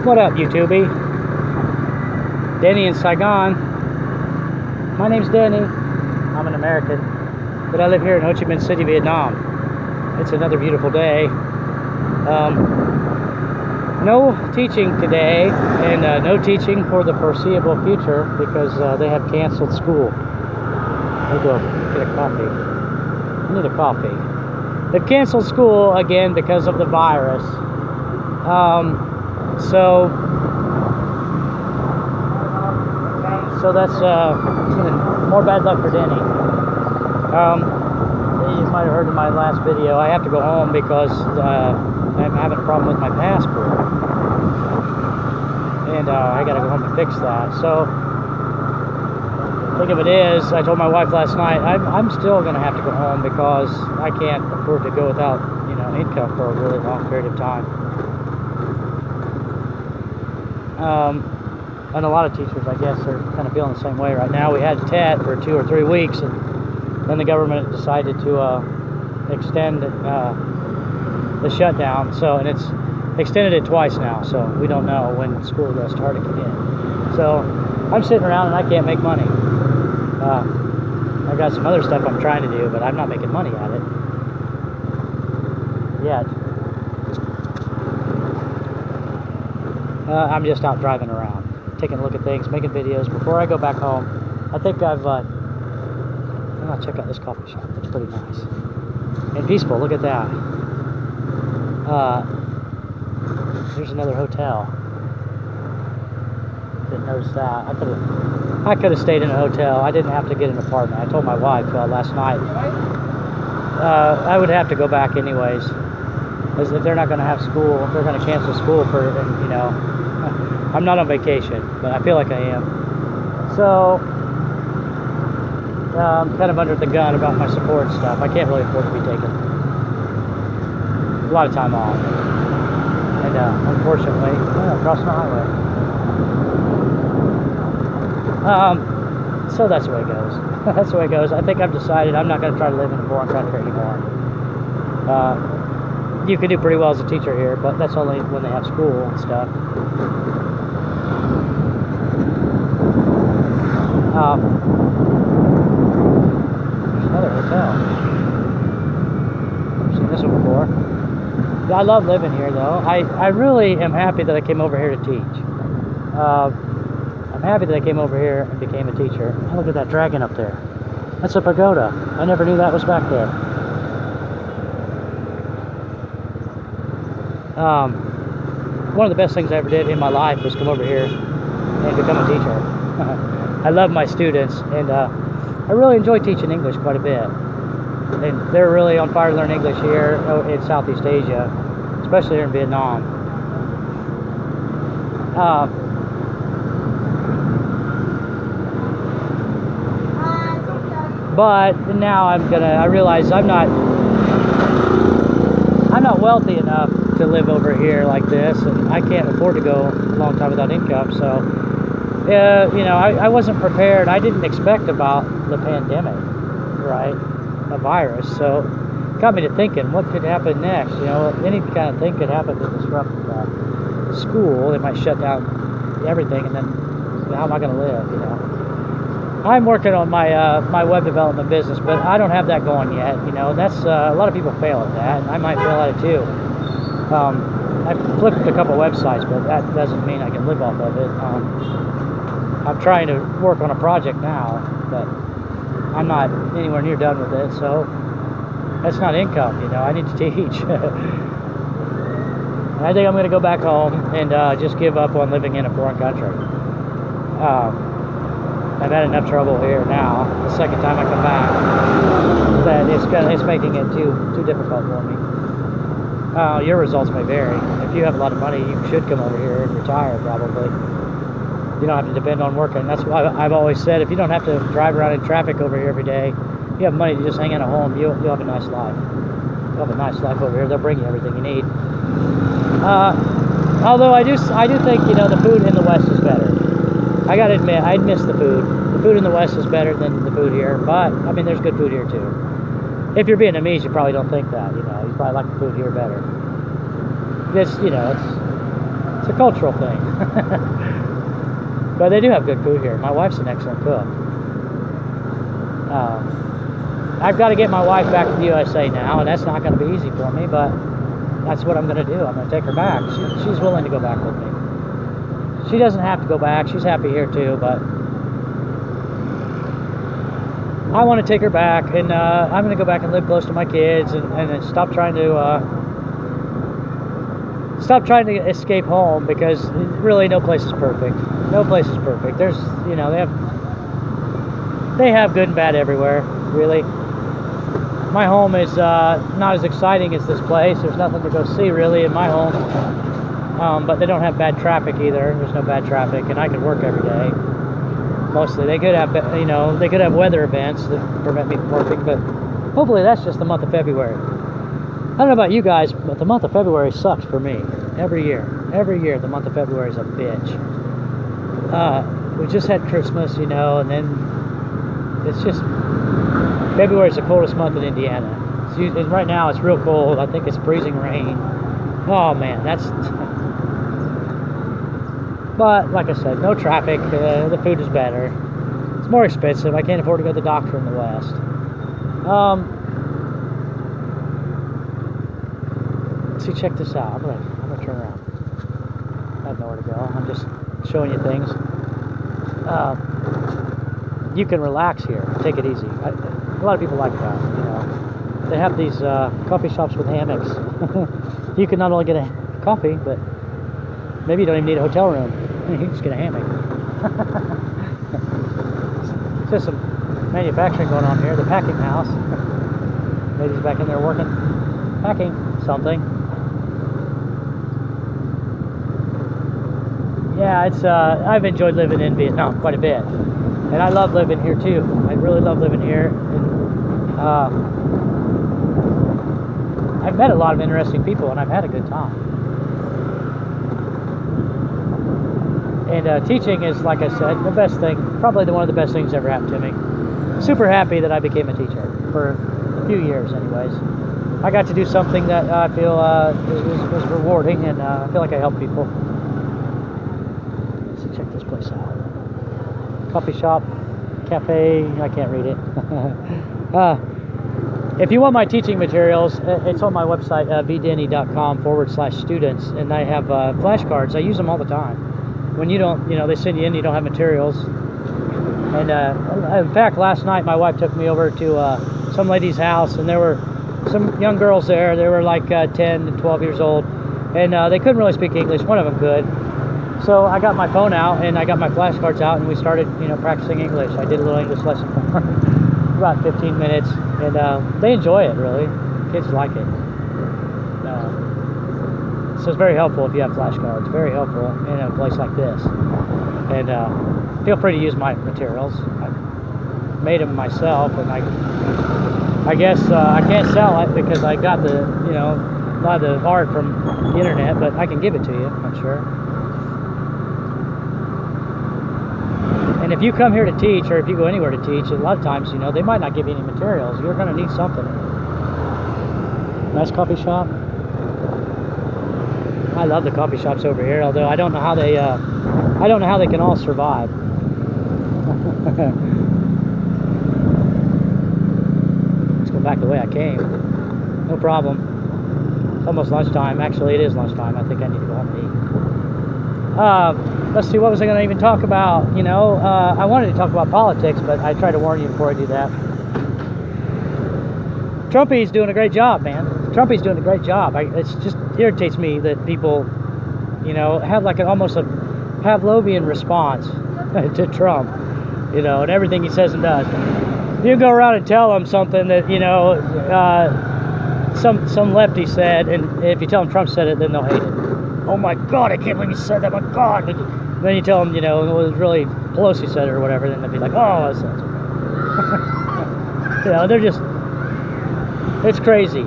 What up, YouTubey? Denny in Saigon. My name's Denny. I'm an American, but I live here in Ho Chi Minh City, Vietnam. It's another beautiful day. No teaching today, and no teaching for the foreseeable future because they have canceled school. I'll go get a coffee. I need a coffee. They've canceled school again because of the virus. So that's more bad luck for Denny. You might have heard in my last video, I have to go home because I'm having a problem with my passport. And I gotta go home and fix that. So, the thing of it is, I told my wife last night, I'm still gonna have to go home because I can't afford to go without, income for a really long period of time. And a lot of teachers, I guess, are kind of feeling the same way right now. We had TED for 2 or 3 weeks, and then the government decided to extend the shutdown. So, and it's extended it twice now, so we don't know when school will start again. So, I'm sitting around and I can't make money. I've got some other stuff I'm trying to do, but I'm not making money at it yet. I'm just out driving around, taking a look at things, making videos. Before I go back home, I think I'm gonna check out this coffee shop. It's pretty nice and peaceful. Look at that. There's another hotel. Didn't notice that. I could have stayed in a hotel. I didn't have to get an apartment. I told my wife last night I would have to go back anyways, because if they're not going to have school, if they're going to cancel school for, I'm not on vacation, but I feel like I am. So, I'm kind of under the gun about my support stuff. I can't really afford to be taking a lot of time off. And unfortunately, crossing the highway. So that's the way it goes. That's the way it goes. I think I've decided I'm not going to try to live in a foreign country anymore. You can do pretty well as a teacher here, but that's only when they have school and stuff. There's another hotel. I've seen this one before. Yeah, I love living here, though. I really am happy that I came over here to teach. I'm happy that I came over here and became a teacher. Oh, look at that dragon up there. That's a pagoda. I never knew that was back there. One of the best things I ever did in my life was come over here and become a teacher. I love my students, and I really enjoy teaching English quite a bit. And they're really on fire to learn English here in Southeast Asia, especially here in Vietnam. But now I realize I'm not wealthy enough to live over here like this, and I can't afford to go a long time without income. So, I wasn't prepared. I didn't expect about the pandemic, right? A virus. So, it got me to thinking, what could happen next? Any kind of thing could happen to disrupt school. They might shut down everything, and then how am I going to live? I'm working on my web development business, but I don't have that going yet. That's a lot of people fail at that, and I might fail at it too. I've flipped a couple websites, but that doesn't mean I can live off of it. I'm trying to work on a project now, but I'm not anywhere near done with it, so that's not income. I need to teach. I think I'm going to go back home and just give up on living in a foreign country. I've had enough trouble here now. The second time I come back, that it's making it too difficult for me. Your results may vary. If you have a lot of money, you should come over here and retire probably. You don't have to depend on working. That's why I've always said, if you don't have to drive around in traffic over here every day, you have money to just hang in a home, you'll have a nice life. You'll have a nice life over here. They'll bring you everything you need. Although I do think, the food in the West is better. I gotta admit, I miss the food. The food in the West is better than the food here, but, there's good food here too. If you're Vietnamese, you probably don't think that, you probably like the food here better. It's It's a cultural thing. But they do have good food here. My wife's an excellent cook. I've got to get my wife back to the USA now, and that's not going to be easy for me, but that's what I'm going to do. I'm going to take her back. She's willing to go back with me. She doesn't have to go back. She's happy here too, but I want to take her back, and I'm going to go back and live close to my kids, and stop trying to escape home, because really no place is perfect. No place is perfect. There's, you know, they have good and bad everywhere, really. My home is not as exciting as this place. There's nothing to go see really in my home, but they don't have bad traffic either. There's no bad traffic, and I can work every day. Mostly, they could have, you know, they could have weather events that prevent me from working, but hopefully that's just the month of February. I don't know about you guys, but the month of February sucks for me. Every year, the month of February is a bitch. We just had Christmas, you know, and then it's just, February is the coldest month in Indiana. Right now it's real cold. I think it's freezing rain. Oh man, that's... But like I said, no traffic. The food is better. It's more expensive. I can't afford to go to the doctor in the West. See, check this out. I'm gonna turn around. I have nowhere to go. I'm just showing you things. You can relax here. Take it easy. A lot of people like that. You know, they have these coffee shops with hammocks. You can not only get a coffee, but maybe you don't even need a hotel room. You can just get a hammock. It's just some manufacturing going on here. The packing house. Ladies back in there working, packing something. Yeah, it's I've enjoyed living in Vietnam quite a bit, and I love living here too. I really love living here, and I've met a lot of interesting people, and I've had a good time. And teaching is, like I said, the best thing, probably one of the best things that ever happened to me. Super happy that I became a teacher for a few years, anyways. I got to do something that I feel was rewarding, and I feel like I helped people. Let's check this place out. Coffee shop, cafe. I can't read it. If you want my teaching materials, it's on my website, vdenny.com/students, and I have flashcards. I use them all the time. When you don't, you know, they send you in, you don't have materials. And in fact, last night my wife took me over to some lady's house, and there were some young girls there. They were like 10 and 12 years old, and they couldn't really speak English. One of them could. So I got my phone out, and I got my flashcards out, and we started, you know, practicing English. I did a little English lesson for them, about 15 minutes, and they enjoy it, really. Kids like it. So it's very helpful if you have flashcards. Very helpful in a place like this. And feel free to use my materials. I made them myself, and I guess I can't sell it because I got the, you know, a lot of the art from the internet, but I can give it to you, I'm sure. And if you come here to teach, or if you go anywhere to teach, a lot of times, you know, they might not give you any materials. You're going to need something. Nice coffee shop. I love the coffee shops over here, although I don't know how they can all survive. Let's go back the way I came. No problem. It's almost lunchtime. Actually, it is lunchtime. I think I need to go home and eat. Let's see, what was I going to even talk about? You know, I wanted to talk about politics, but I tried to warn you before I do that. Trumpy's doing a great job, man. Trumpy's doing a great job. It just irritates me that people, you know, have like almost a Pavlovian response to Trump, you know, and everything he says and does. You go around and tell them something that, you know, some lefty said, and if you tell them Trump said it, then they'll hate it. Oh my God, I can't believe you said that, my God. But then you tell them, you know, it was really Pelosi said it or whatever, then they'll be like, oh, that's okay. You know, they're just, it's crazy.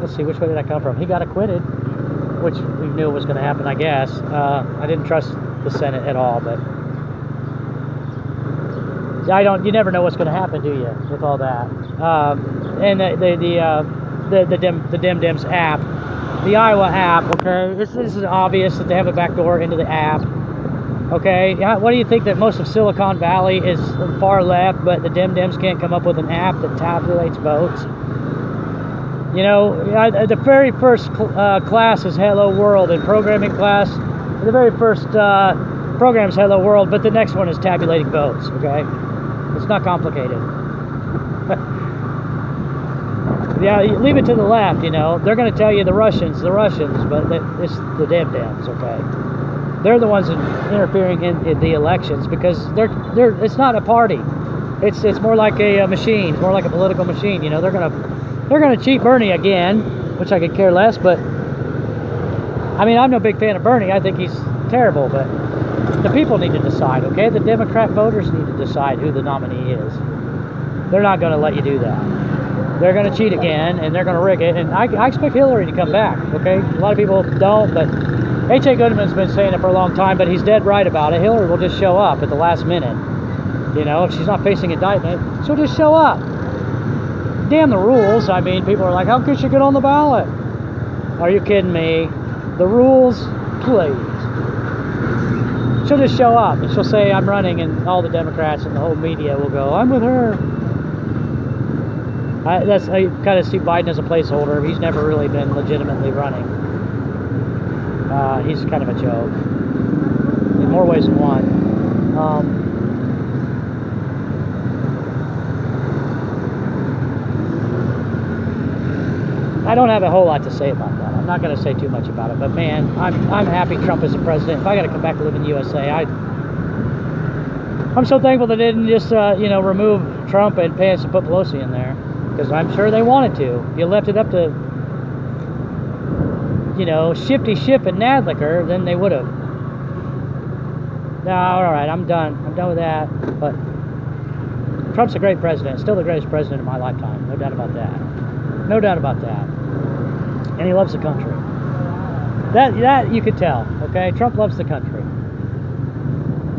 Let's see, which way did I come from? He got acquitted, which we knew was going to happen, I guess. I didn't trust the Senate at all, but you never know what's going to happen, do you, with all that? And the Dems app the Iowa app, okay? This is obvious that they have a back door into the app, okay? What do you think that most of Silicon Valley is far left, but the Dems can't come up with an app that tabulates votes? You know, the very first class is Hello World in programming class. The very first program is Hello World, but the next one is tabulating votes, okay? It's not complicated. Yeah, leave it to the left, you know. They're going to tell you the Russians, but it's the Dems, okay? They're the ones interfering in the elections because it's not a party. It's more like a machine. It's more like a political machine, you know. They're going to cheat Bernie again, which I could care less, but I mean, I'm no big fan of Bernie. I think he's terrible, but the people need to decide, okay? The Democrat voters need to decide who the nominee is. They're not going to let you do that. They're going to cheat again, and they're going to rig it, and I expect Hillary to come back, okay? A lot of people don't, but H.A. Goodman's been saying it for a long time, but he's dead right about it. Hillary will just show up at the last minute. You know, if she's not facing indictment, she'll just show up. Damn the rules. I mean, people are like, how could she get on the ballot? Are you kidding me? The rules, please. She'll just show up, and she'll say, I'm running, and all the Democrats and the whole media will go, I'm with her. I kind of see Biden as a placeholder. He's never really been legitimately running. He's kind of a joke in more ways than one. I don't have a whole lot to say about that. I'm not going to say too much about it. But man, I'm happy Trump is the president. If I got to come back to live in the USA, I'm so thankful they didn't just remove Trump and pay us to put Pelosi in there. Because I'm sure they wanted to. If you left it up to, Shifty Schiff and Nadlicker, then they would have. No, all right, I'm done. I'm done with that. But Trump's a great president. Still the greatest president of my lifetime. No doubt about that. No doubt about that. And he loves the country. That you could tell, okay? Trump loves the country.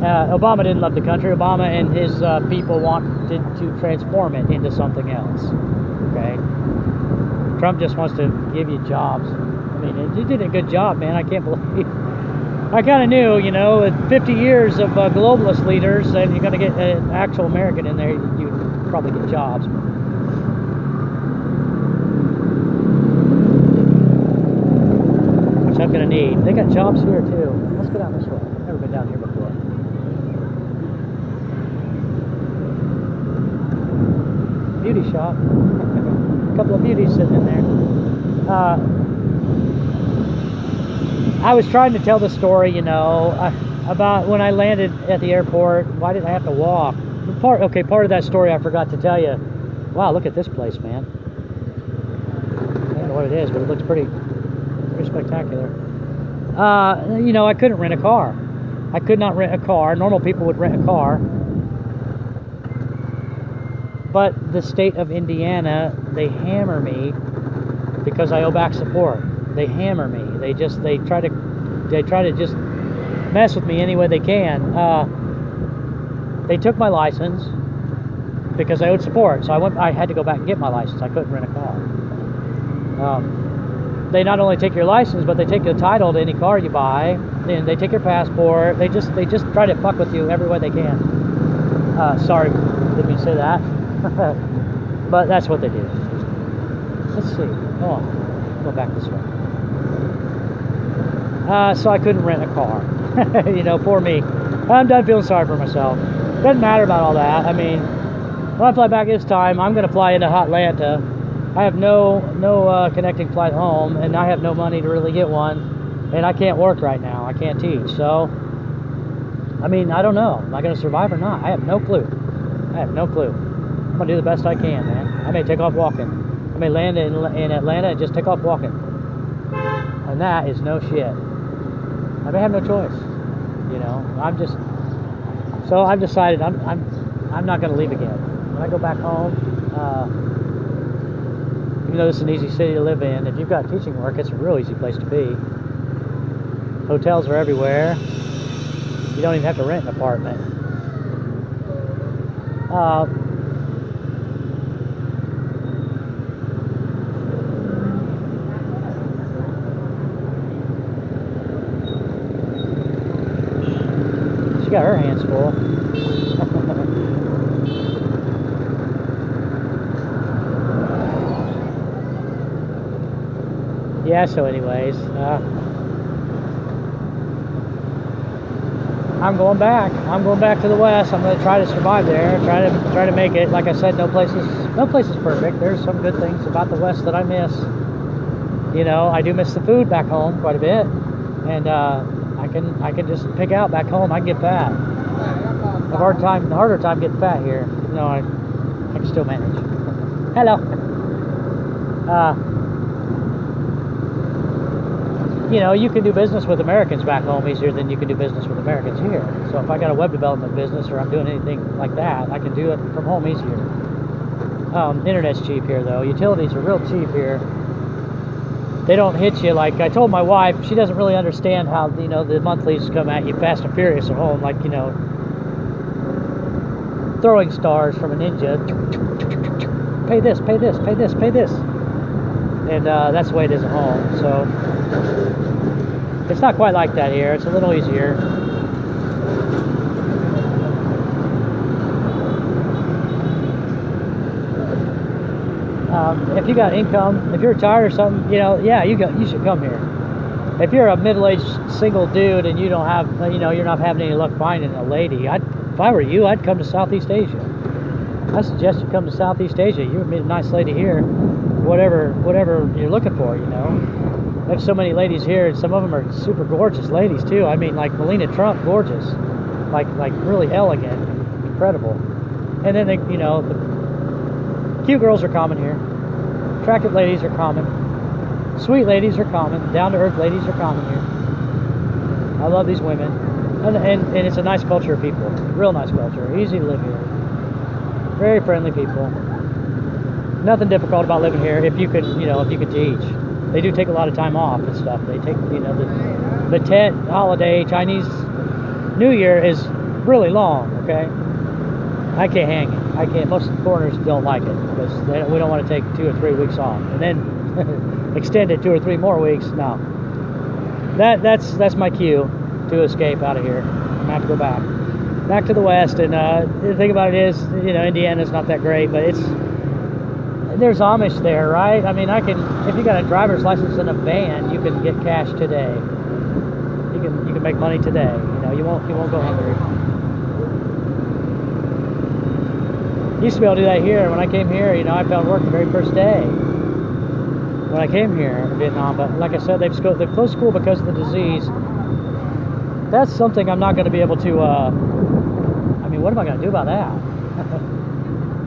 Obama didn't love the country. Obama and his people wanted to transform it into something else. Okay? Trump just wants to give you jobs. I mean, he did a good job, man. I can't believe. I kind of knew, with 50 years of globalist leaders, and you're going to get an actual American in there, you'd probably get jobs. Which I'm going to need. They got jobs here, too. Let's go down this way. I've never been down here before. Beauty shop. A couple of beauties sitting in there. I was trying to tell the story, about when I landed at the airport. Why did I have to walk? Part of that story I forgot to tell you. Wow, look at this place, man. I don't know what it is, but it looks pretty spectacular. I couldn't rent a car. I could not rent a car. Normal people would rent a car. But the state of Indiana, they hammer me because I owe back support. They hammer me. They try to just mess with me any way they can. They took my license because I owed support. So I had to go back and get my license. I couldn't rent a car. They not only take your license, but they take the title to any car you buy. Then they take your passport. They just try to fuck with you every way they can. Sorry, didn't mean to say that. But that's what they do. Let's see. Oh, go back this way. So I couldn't rent a car. Poor me. I'm done feeling sorry for myself. Doesn't matter about all that. I mean, when I fly back this time, I'm going to fly into Atlanta. I have no connecting flight home, and I have no money to really get one, and I can't work right now. I can't teach. So, I mean, I don't know. Am I going to survive or not? I have no clue. I'm going to do the best I can, man. I may take off walking. I may land in Atlanta and just take off walking. And that is no shit. I may have no choice. I've decided I'm not going to leave again. When I go back home, even though this is an easy city to live in, if you've got teaching work, it's a real easy place to be. Hotels are everywhere. You don't even have to rent an apartment. got her hands full. Yeah, so anyways, I'm going back. I'm going back to the West. I'm going to try to survive there. Try to make it. Like I said, no place is perfect. There's some good things about the West that I miss. You know, I do miss the food back home quite a bit, and I can just pick out back home. I can get fat. I have a harder time getting fat here. No, I can still manage. Hello. You know, you can do business with Americans back home easier than you can do business with Americans here. So if I got a web development business or I'm doing anything like that, I can do it from home easier. Internet's cheap here, though. Utilities are real cheap here. They don't hit you like I told my wife. She doesn't really understand how, you know, the monthlies come at you fast and furious at home, like, you know, throwing stars from a ninja. Pay this, pay this, pay this, pay this. And that's the way it is at home. So it's not quite like that here. It's a little easier. If you got income, if you're retired or something, you know, yeah, you should come here. If you're a middle-aged single dude and you don't have, you know, you're not having any luck finding a lady, if I were you, I'd come to Southeast Asia. I suggest you come to Southeast Asia. You would meet a nice lady here, whatever you're looking for, you know. There's so many ladies here, and some of them are super gorgeous ladies too. I mean, like Melania Trump, gorgeous, like really elegant, incredible. And then you know, the cute girls are common here. Attractive ladies are common. Sweet ladies are common. Down-to-earth ladies are common here. I love these women, and it's a nice culture of people. Real nice culture. Easy to live here. Very friendly people. Nothing difficult about living here if you can, you know, if you can teach. They do take a lot of time off and stuff. They take, you know, the Tet holiday, Chinese New Year is really long, okay? I can't hang it. I can't. Most foreigners don't like it because we don't want to take 2 or 3 weeks off and then extend it 2 or 3 more weeks. No. That's my cue to escape out of here. I'm gonna have to go back to the West. And the thing about it is, you know, Indiana's not that great, but there's Amish there, right? I mean, if you got a driver's license and a van, you can get cash today. You can make money today. You know, you won't go hungry. Used to be able to do that here. When I came here, you know, I found work the very first day when I came here in Vietnam. But like I said, they've closed school because of the disease. That's something I'm not going to be able to. I mean, what am I going to do about that?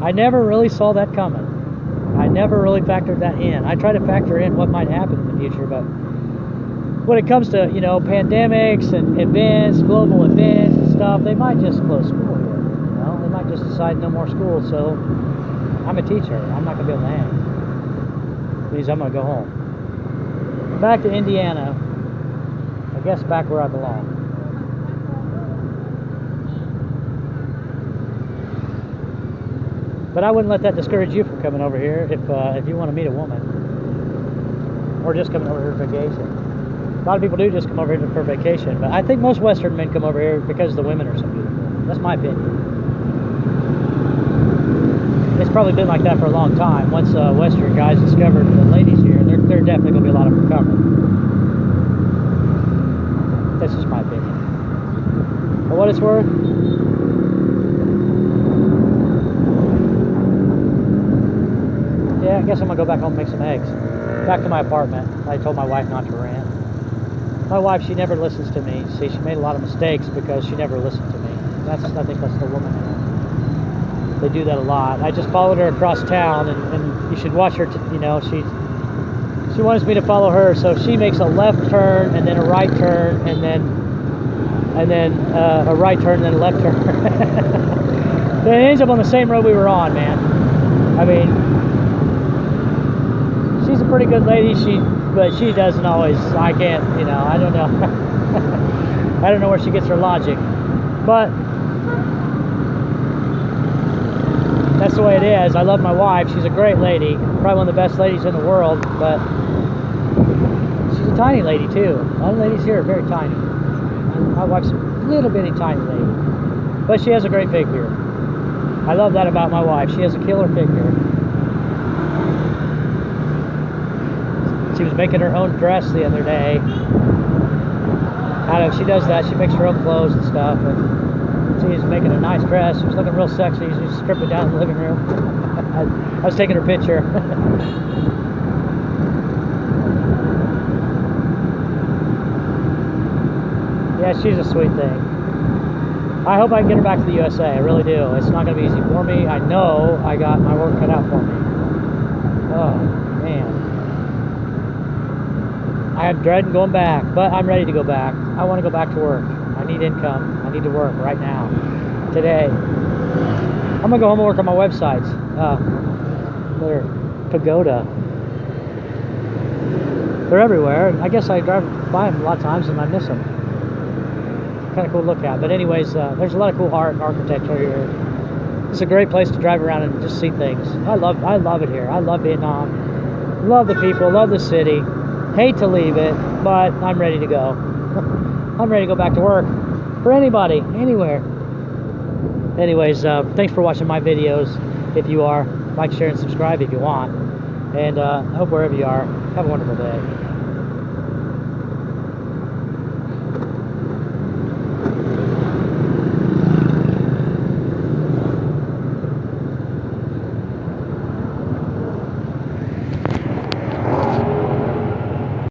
I never really saw that coming. I never really factored that in. I try to factor in what might happen in the future, but when it comes to, you know, pandemics and events, global events and stuff, they might just close school here. You know, they might just decide no more school. So I'm a teacher. I'm not going to be able to hang. It means I'm going to go home. Back to Indiana. I guess back where I belong. But I wouldn't let that discourage you from coming over here if you want to meet a woman. Or just coming over here for vacation. A lot of people do just come over here for vacation, but I think most Western men come over here because the women are so beautiful. That's my opinion. It's probably been like that for a long time. Once Western guys discovered the ladies here, there definitely going to be a lot of them coming. That's just my opinion. For what it's worth, yeah, I guess I'm going to go back home and make some eggs. Back to my apartment. I told my wife not to rant. My wife, she never listens to me. See, she made a lot of mistakes because she never listened to me. I think that's the woman. They do that a lot. I just followed her across town, and you should watch her. You know, she wants me to follow her, so she makes a left turn and then a right turn and then a right turn and then a left turn. Then it ends up on the same road we were on, man. I mean, she's a pretty good lady. But she doesn't always. I can't. You know, I don't know. I don't know where she gets her logic, but that's the way it is. I love my wife. She's a great lady. Probably one of the best ladies in the world, but she's a tiny lady too. A lot of ladies here are very tiny. My wife's a little bitty tiny lady, but she has a great figure. I love that about my wife. She has a killer figure. She was making her own dress the other day. I don't know, she does that. She makes her own clothes and stuff, and she's making a nice dress. She was looking real sexy. She's stripping down in the living room. I was taking her picture. Yeah, she's a sweet thing. I hope I can get her back to the USA. I really do. It's not going to be easy for me. I know I got my work cut out for me. Oh, man. I'm dreading going back, but I'm ready to go back. I want to go back to work. I need income. I need to work right now, today. I'm gonna go home and work on my websites. They're pagoda. They're everywhere. I guess I drive by them a lot of times and I miss them. Kind of cool to look at. But anyways, there's a lot of cool art and architecture here. It's a great place to drive around and just see things. I love it here. I love Vietnam. Love the people. Love the city. Hate to leave it, but I'm ready to go. I'm ready to go back to work for anybody, anywhere. Anyways, thanks for watching my videos. If you are, like, share, and subscribe if you want. And I hope wherever you are, have a wonderful day.